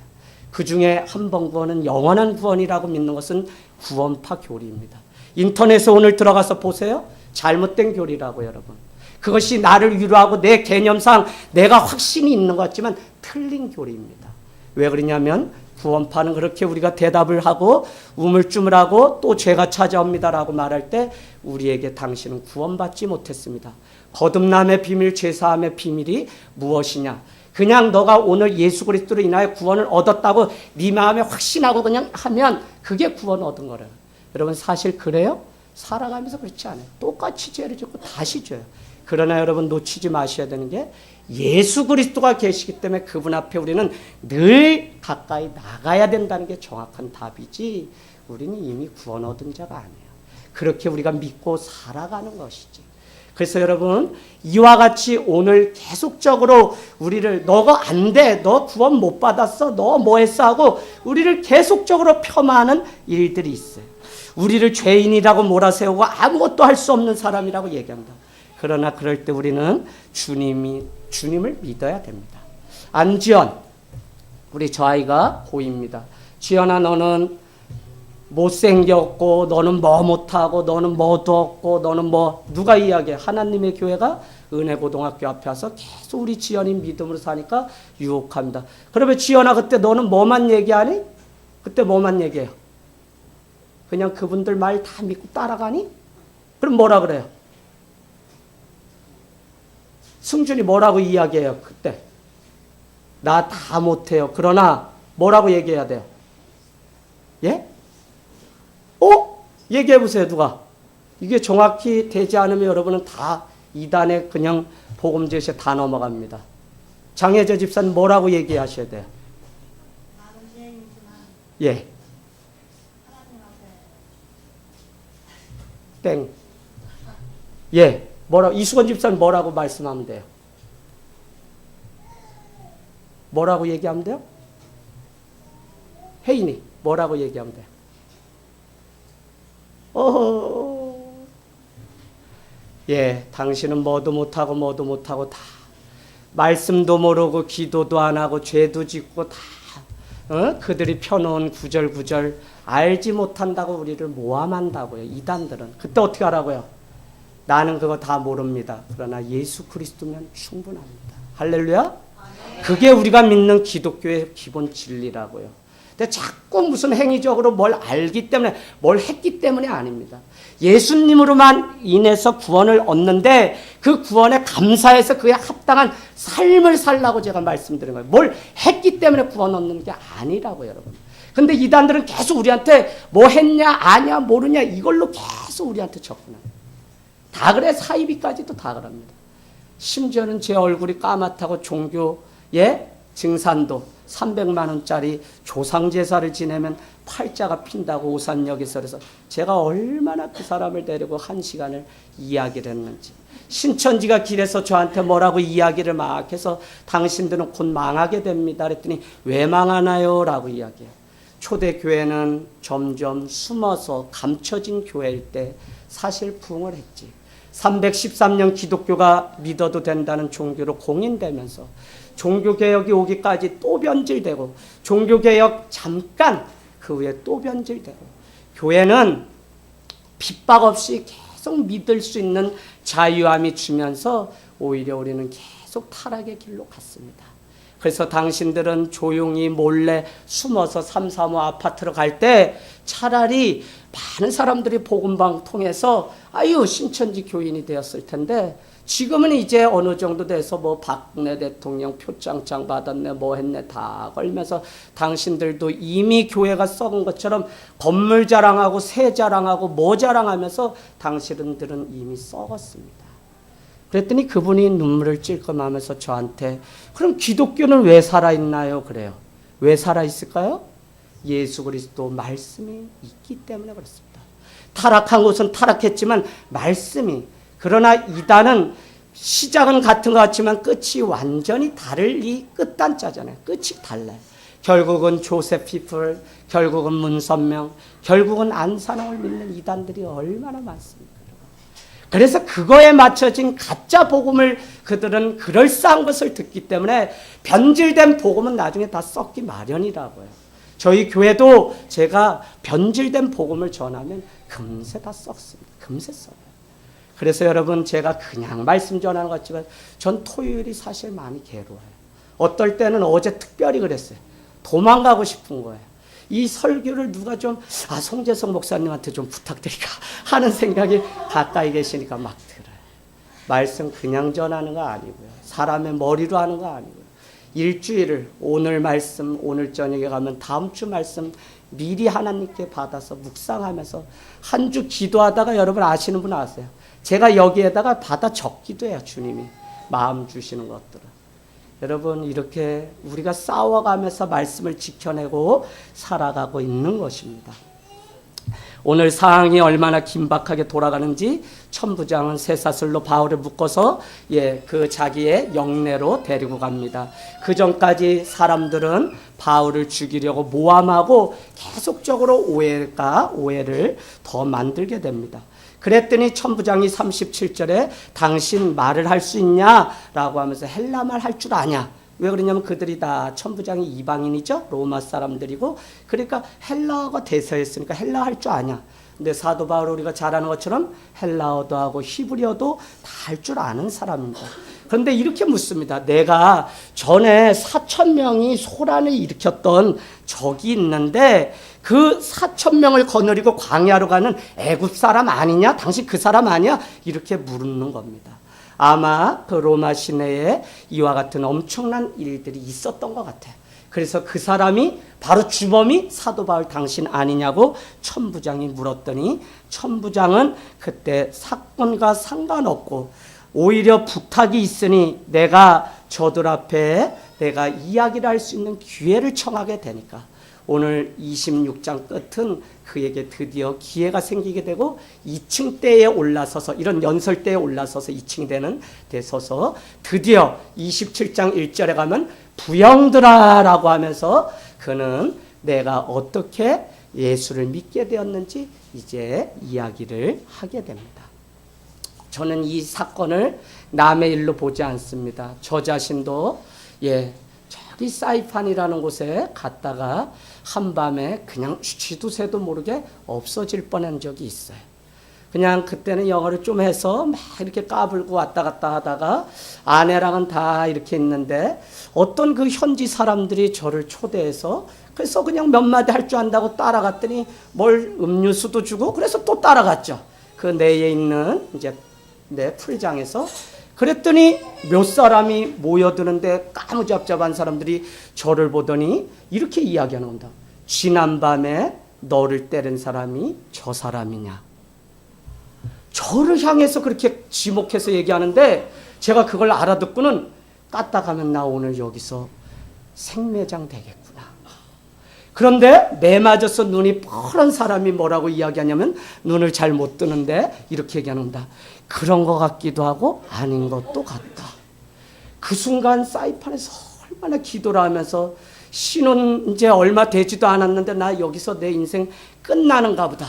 Speaker 1: 그 중에 한 번 구원은 영원한 구원이라고 믿는 것은 구원파 교리입니다. 인터넷에 오늘 들어가서 보세요. 잘못된 교리라고 여러분. 그것이 나를 위로하고 내 개념상 내가 확신이 있는 것 같지만 틀린 교리입니다. 왜 그러냐면 구원파는 그렇게 우리가 대답을 하고 우물쭈물하고 또 죄가 찾아옵니다라고 말할 때 우리에게 당신은 구원받지 못했습니다. 거듭남의 비밀, 죄사함의 비밀이 무엇이냐? 그냥 너가 오늘 예수 그리스도로 인하여 구원을 얻었다고 네 마음에 확신하고 그냥 하면 그게 구원 얻은 거래요. 여러분 사실 그래요? 살아가면서 그렇지 않아요. 똑같이 죄를 짓고 다시 죄요. 그러나 여러분 놓치지 마셔야 되는 게 예수 그리스도가 계시기 때문에 그분 앞에 우리는 늘 가까이 나가야 된다는 게 정확한 답이지 우리는 이미 구원 얻은 자가 아니에요. 그렇게 우리가 믿고 살아가는 것이지. 그래서 여러분 이와 같이 오늘 계속적으로 우리를 너가 안 돼, 너 구원 못 받았어, 너 뭐 했어 하고 우리를 계속적으로 폄하하는 일들이 있어요. 우리를 죄인이라고 몰아세우고 아무것도 할 수 없는 사람이라고 얘기한다. 그러나 그럴 때 우리는 주님을 믿어야 됩니다. 안지연, 우리 저 아이가 고2입니다. 지연아 너는 못생겼고 너는 뭐 못하고 너는 뭐도 없고 너는 뭐 누가 이야기해? 하나님의 교회가 은혜고등학교 앞에 와서 계속 우리 지연이 믿음으로 사니까 유혹합니다. 그러면 지연아 그때 너는 뭐만 얘기하니? 그때 뭐만 얘기해요? 그냥 그분들 말 다 믿고 따라가니? 그럼 뭐라 그래요? 승준이 뭐라고 이야기해요? 그때 나 다 못해요. 그러나 뭐라고 얘기해야 돼요? 예? 얘기해 보세요. 누가? 이게 정확히 되지 않으면 여러분은 다 이단에 그냥 복음제시에 다 넘어갑니다. 장혜재 집사님 뭐라고 얘기하셔야 돼요? 예. 땡. 예. 뭐라고 이수건 집사님 뭐라고 말씀하면 돼요? 뭐라고 얘기하면 돼요? 혜인이 뭐라고 얘기하면 돼요? 예, 당신은 뭐도 못하고 다 말씀도 모르고 기도도 안 하고 죄도 짓고 다 그들이 펴놓은 구절구절 알지 못한다고 우리를 모함한다고요. 이단들은. 그때 어떻게 하라고요? 나는 그거 다 모릅니다. 그러나 예수 그리스도면 충분합니다. 할렐루야? 그게 우리가 믿는 기독교의 기본 진리라고요. 근데 자꾸 무슨 행위적으로 뭘 알기 때문에 뭘 했기 때문이 아닙니다. 예수님으로만 인해서 구원을 얻는데 그 구원에 감사해서 그에 합당한 삶을 살라고 제가 말씀드린 거예요. 뭘 했기 때문에 구원 얻는 게 아니라고 여러분. 근데 이단들은 계속 우리한테 뭐 했냐 아냐 모르냐 이걸로 계속 우리한테 접근합니다. 다 그래 사이비까지도 다 그럽니다. 심지어는 제 얼굴이 까맣다고 종교의 증산도 300만 원짜리 조상제사를 지내면 팔자가 핀다고 오산역에서 그래서 제가 얼마나 그 사람을 데리고 1시간을 이야기를 했는지 신천지가 길에서 저한테 뭐라고 이야기를 막 해서 당신들은 곧 망하게 됩니다 그랬더니 왜 망하나요? 라고 이야기해요. 초대교회는 점점 숨어서 감춰진 교회일 때 사실 부흥을 했지. 313년 기독교가 믿어도 된다는 종교로 공인되면서 종교개혁이 오기까지 또 변질되고 종교개혁 잠깐 그 후에 또 변질되고 교회는 핍박 없이 계속 믿을 수 있는 자유함이 주면서 오히려 우리는 계속 타락의 길로 갔습니다. 그래서 당신들은 조용히 몰래 숨어서 335 아파트로 갈 때 차라리 많은 사람들이 복음방 통해서 아유 신천지 교인이 되었을 텐데 지금은 이제 어느 정도 돼서 뭐 박근혜 대통령 표창장 받았네 뭐 했네 다 걸면서 당신들도 이미 교회가 썩은 것처럼 건물 자랑하고 새 자랑하고 뭐 자랑하면서 당신들은 이미 썩었습니다. 그랬더니 그분이 눈물을 찔끔하면서 저한테 그럼 기독교는 왜 살아있나요? 그래요. 왜 살아있을까요? 예수 그리스도 말씀이 있기 때문에 그렇습니다. 타락한 곳은 타락했지만 말씀이, 그러나 이단은 시작은 같은 것 같지만 끝이 완전히 다를 이 끝단자잖아요. 끝이 달라요. 결국은 조셉 피플, 결국은 문선명, 결국은 안산홍을 믿는 이단들이 얼마나 많습니까? 그래서 그거에 맞춰진 가짜 복음을 그들은 그럴싸한 것을 듣기 때문에 변질된 복음은 나중에 다 썩기 마련이라고요. 저희 교회도 제가 변질된 복음을 전하면 금세 다 썩습니다. 금세 썩어요. 그래서 여러분, 제가 그냥 말씀 전하는 것 같지만 전 토요일이 사실 많이 괴로워요. 어떨 때는 어제 특별히 그랬어요. 도망가고 싶은 거예요. 이 설교를 누가 좀 송재성 목사님한테 좀 부탁드릴까 하는 생각이 가까이 계시니까 막 들어요. 말씀 그냥 전하는 거 아니고요. 사람의 머리로 하는 거 아니고요. 일주일을, 오늘 말씀 오늘 저녁에 가면 다음 주 말씀 미리 하나님께 받아서 묵상하면서 한 주 기도하다가, 여러분 아시는 분 아세요? 제가 여기에다가 받아 적기도 해요. 주님이 마음 주시는 것들은. 여러분, 이렇게 우리가 싸워가면서 말씀을 지켜내고 살아가고 있는 것입니다. 오늘 상황이 얼마나 긴박하게 돌아가는지 천부장은 쇠사슬로 바울을 묶어서 그 자기의 영내로 데리고 갑니다. 그 전까지 사람들은 바울을 죽이려고 모함하고 계속적으로 오해를 더 만들게 됩니다. 그랬더니 천부장이 37절에 당신 말을 할 수 있냐라고 하면서 헬라말 할 줄 아냐. 왜 그러냐면 그들이 다 천부장이 이방인이죠. 로마 사람들이고, 그러니까 헬라어가 대서였으니까 헬라어 할 줄 아냐. 근데 사도 바울 우리가 잘 아는 것처럼 헬라어도 하고 히브리어도 다 할 줄 아는 사람입니다. 그런데 이렇게 묻습니다. 내가 전에 4,000명이 소란을 일으켰던 적이 있는데 그 4,000명을 거느리고 광야로 가는 애굽 사람 아니냐? 당신 그 사람 아니야? 이렇게 물는 겁니다. 아마 그 로마 시내에 이와 같은 엄청난 일들이 있었던 것 같아요. 그래서 그 사람이 바로 주범이 사도 바울 당신 아니냐고 천부장이 물었더니, 천부장은 그때 사건과 상관없고 오히려 부탁이 있으니 내가 저들 앞에 내가 이야기를 할 수 있는 기회를 청하게 되니까, 오늘 26장 끝은 그에게 드디어 기회가 생기게 되고 2층대에 올라서서, 이런 연설대에 올라서서 2층이 데 서서 드디어 27장 1절에 가면 부영들아라고 하면서 그는 내가 어떻게 예수를 믿게 되었는지 이제 이야기를 하게 됩니다. 저는 이 사건을 남의 일로 보지 않습니다. 저 자신도 저기 사이판이라는 곳에 갔다가 한밤에 그냥 쥐도 새도 모르게 없어질 뻔한 적이 있어요. 그냥 그때는 영어를 좀 해서 막 이렇게 까불고 왔다 갔다 하다가 아내랑은 다 이렇게 있는데 어떤 그 현지 사람들이 저를 초대해서, 그래서 그냥 몇 마디 할 줄 안다고 따라갔더니 뭘 음료수도 주고, 그래서 또 따라갔죠. 그 내에 있는 이제 내 풀장에서. 그랬더니 몇 사람이 모여드는데 까무잡잡한 사람들이 저를 보더니 이렇게 이야기하는 겁니다. 지난밤에 너를 때린 사람이 저 사람이냐. 저를 향해서 그렇게 지목해서 얘기하는데 제가 그걸 알아듣고는 까딱하면 나 오늘 여기서 생매장 되겠구나. 그런데 매 맞아서 눈이 뻔한 사람이 뭐라고 이야기하냐면, 눈을 잘 못 뜨는데 이렇게 얘기합니다. 그런 것 같기도 하고 아닌 것도 같다. 그 순간 사이판에서 얼마나 기도를 하면서, 신혼 이제 얼마 되지도 않았는데 나 여기서 내 인생 끝나는가 보다.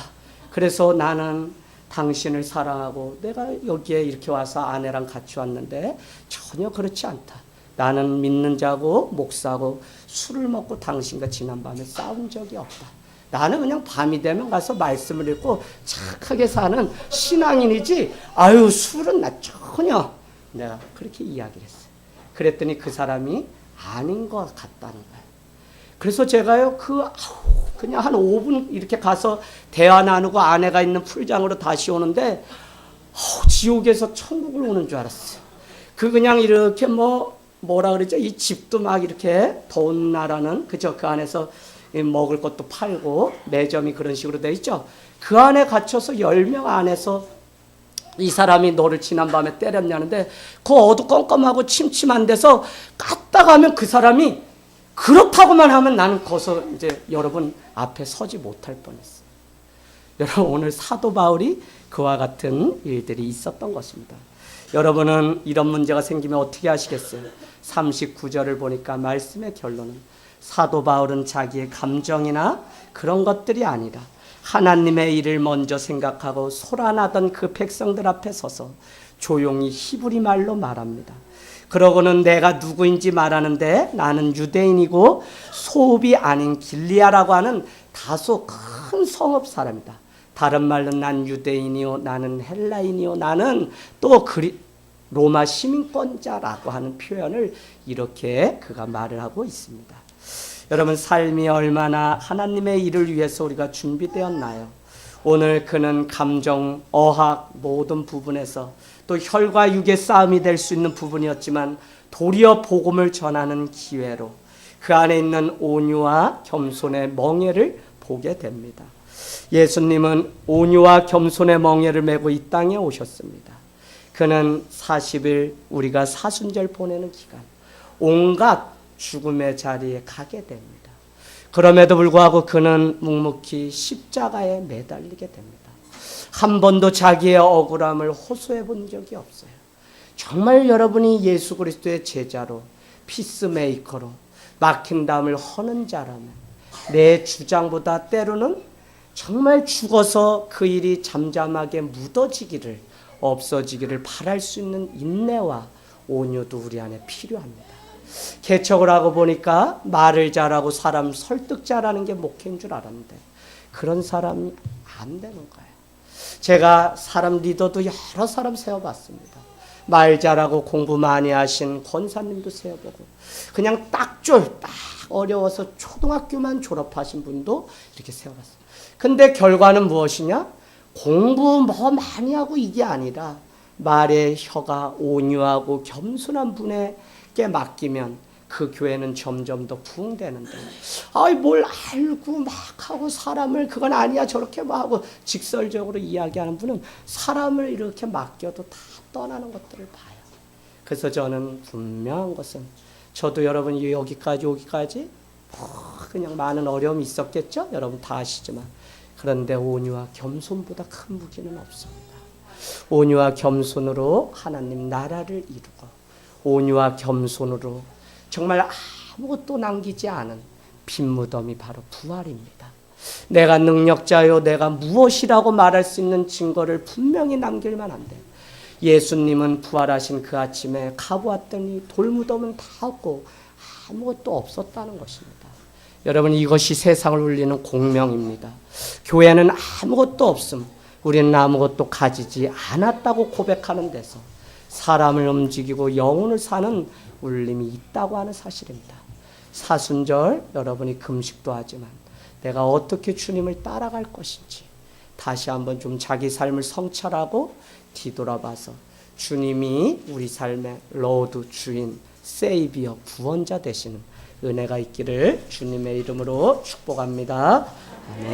Speaker 1: 그래서 나는 당신을 사랑하고 내가 여기에 이렇게 와서 아내랑 같이 왔는데 전혀 그렇지 않다. 나는 믿는 자고 목사고 술을 먹고 당신과 지난밤에 싸운 적이 없다. 나는 그냥 밤이 되면 가서 말씀을 읽고 착하게 사는 신앙인이지, 아유 술은 나 전혀. 내가 그렇게 이야기를 했어요. 그랬더니 그 사람이 아닌 것 같다는 거예요. 그래서 제가요 그냥 한 5분 이렇게 가서 대화 나누고 아내가 있는 풀장으로 다시 오는데 지옥에서 천국을 오는 줄 알았어요. 그냥 이렇게 뭐라 그러죠? 이 집도 막 이렇게 더운 나라는, 그죠? 그 안에서 먹을 것도 팔고 매점이 그런 식으로 돼 있죠. 그 안에 갇혀서 10명 안에서 이 사람이 너를 지난밤에 때렸냐는데 그 어두컴컴하고 침침한 데서 깠다 가면 그 사람이 그렇다고만 하면 나는 거기서 이제 여러분 앞에 서지 못할 뻔했어요. 여러분 오늘 사도 바울이 그와 같은 일들이 있었던 것입니다. 여러분은 이런 문제가 생기면 어떻게 하시겠어요? 39절을 보니까 말씀의 결론은 사도 바울은 자기의 감정이나 그런 것들이 아니라 하나님의 일을 먼저 생각하고 소란하던 그 백성들 앞에 서서 조용히 히브리 말로 말합니다. 그러고는 내가 누구인지 말하는데 나는 유대인이고 소읍이 아닌 길리아라고 하는 다소 큰 성읍 사람이다. 다른 말로 난 유대인이요 나는 헬라인이요 나는 또 로마 시민권자라고 하는 표현을 이렇게 그가 말을 하고 있습니다. 여러분 삶이 얼마나 하나님의 일을 위해서 우리가 준비되었나요? 오늘 그는 감정, 어학 모든 부분에서 또 혈과 육의 싸움이 될 수 있는 부분이었지만 도리어 복음을 전하는 기회로 그 안에 있는 온유와 겸손의 멍에를 보게 됩니다. 예수님은 온유와 겸손의 멍에를 메고 이 땅에 오셨습니다. 그는 40일 우리가 사순절 보내는 기간 온갖 죽음의 자리에 가게 됩니다. 그럼에도 불구하고 그는 묵묵히 십자가에 매달리게 됩니다. 한 번도 자기의 억울함을 호소해 본 적이 없어요. 정말 여러분이 예수 그리스도의 제자로 피스메이커로 막힌 담을 허는 자라면 내 주장보다 때로는 정말 죽어서 그 일이 잠잠하게 묻어지기를 없어지기를 바랄 수 있는 인내와 온유도 우리 안에 필요합니다. 개척을 하고 보니까 말을 잘하고 사람 설득 잘하는 게 목회인 줄 알았는데 그런 사람이 안 되는 거예요. 제가 사람 리더도 여러 사람 세워봤습니다. 말 잘하고 공부 많이 하신 권사님도 세워보고 그냥 딱 어려워서 초등학교만 졸업하신 분도 이렇게 세워봤어요. 근데 결과는 무엇이냐? 공부 뭐 많이 하고 이게 아니라 말의 혀가 온유하고 겸손한 분에게 맡기면 그 교회는 점점 더 부흥되는데 뭘 알고 막 하고 사람을 그건 아니야 저렇게 막 하고 직설적으로 이야기하는 분은 사람을 이렇게 맡겨도 다 떠나는 것들을 봐요. 그래서 저는 분명한 것은 저도 여러분 여기까지 그냥 많은 어려움이 있었겠죠? 여러분 다 아시지만 그런데 온유와 겸손보다 큰 무기는 없습니다. 온유와 겸손으로 하나님 나라를 이루고 온유와 겸손으로 정말 아무것도 남기지 않은 빈 무덤이 바로 부활입니다. 내가 능력자요 내가 무엇이라고 말할 수 있는 증거를 분명히 남길 만한데 예수님은 부활하신 그 아침에 가보았더니 돌무덤은 다 없고 아무것도 없었다는 것입니다. 여러분 이것이 세상을 울리는 공명입니다. 교회는 아무것도 없음. 우리는 아무것도 가지지 않았다고 고백하는 데서 사람을 움직이고 영혼을 사는 울림이 있다고 하는 사실입니다. 사순절 여러분이 금식도 하지만 내가 어떻게 주님을 따라갈 것인지 다시 한번 좀 자기 삶을 성찰하고 뒤돌아봐서 주님이 우리 삶의 로드 주인 세이비어 구원자 되시는 은혜가 있기를 주님의 이름으로 축복합니다. 아멘.